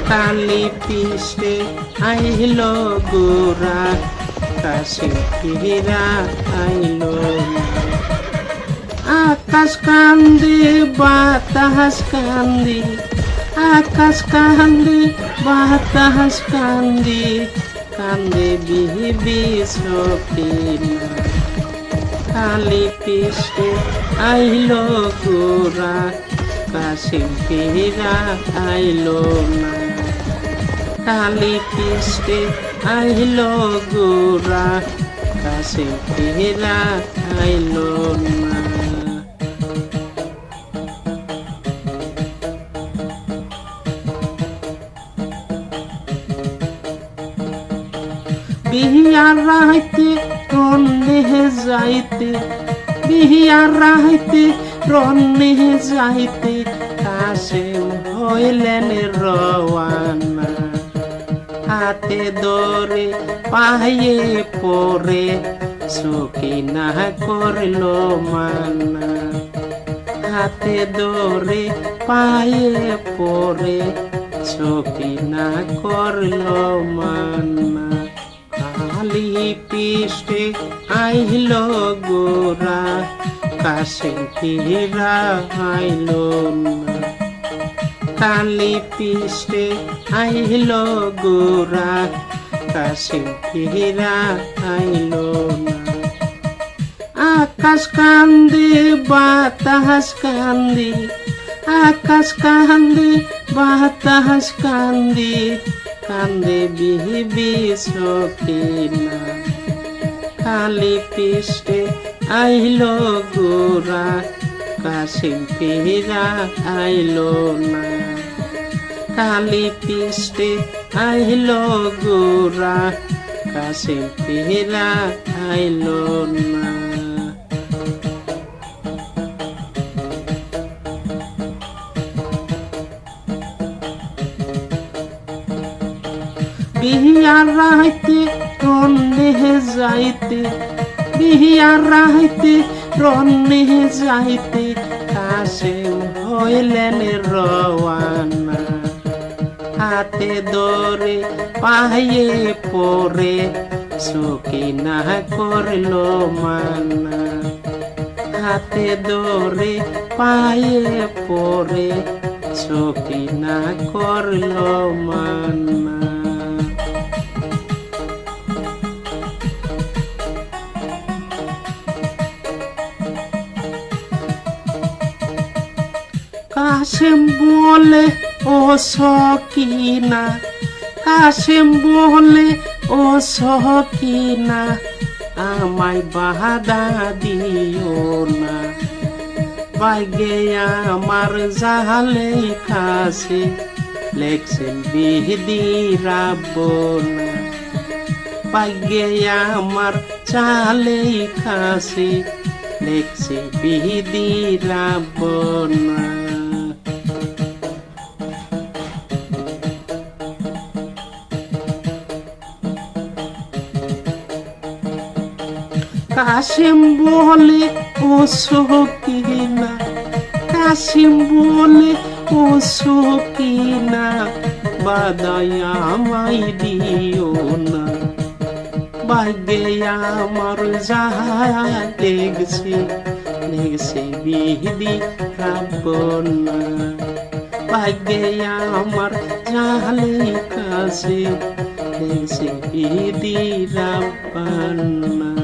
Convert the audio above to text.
কালি পিষ্টে আইল গোরা কাশে ফিরা আইল আকাশ কান্দে বাতাস কান্দে আকাশ কান্দে বাতাস কান্দে কান্দে বিহি সকিনা কালি পিষ্টে আইল গোরা কাশে ফিরা আইল না কালি পিষ্টে আইল গোরা কাশে ফিরা আইল না বিহিয়ার রাইতে রন্নে যাইতে বিহিয়ার রাইতে রন্নে যাইতে কাশেম হইলেন রওয়ানা হাতে ধরে পায়ে পরে সকিনা করল মানা হাতে ধরে পায়ে পরে সকিনা করল মানা কালি পিষ্টে আইল গোরা কাশে ফিরা আইল না কালি পিষ্টে আইল গোরা কাশে ফিরা আইল না আকাশ কান্দে বাতাস কান্দে আকাশ কান্দে বাতাস কান্দে কান্দে বিহি সকিনা কালি পিষ্টে আইল গোরা কাশে ফিরা আইল না কালি পিষ্টে আইল গোরা কাশে ফিরা আইল না বিহিয়ার রাইতে রন্নে যাইতে বিহিয়ার রাইতে রন্নে যাইতে কাশেম হইলেন রওয়ানা হাতে ধরে পায়ে পরে সকিনা করল মানা হাতে ধরে পায়ে পরে সকিনা করল মানা কাশেম বলে ও সকিনা কাশেম বলে ও সকিনা আমায় বাধা দিও না ভাগ্যে আমার জালে কাছে লেখছেন বিধি রাবনা ভাগ্যে আমার চালে কাছে লেখছে বিধি রাবনা কাশেম বলে ও সকিনা কাশেম বলে ও সকিনা বাদায় আমায় দিও না ভাগ্যে আমার যাহা লেগছে লেগছে বিধি রাবনা ভাগ্যে আমার যাহা লেগছে লেগছে বিধি রাবনা।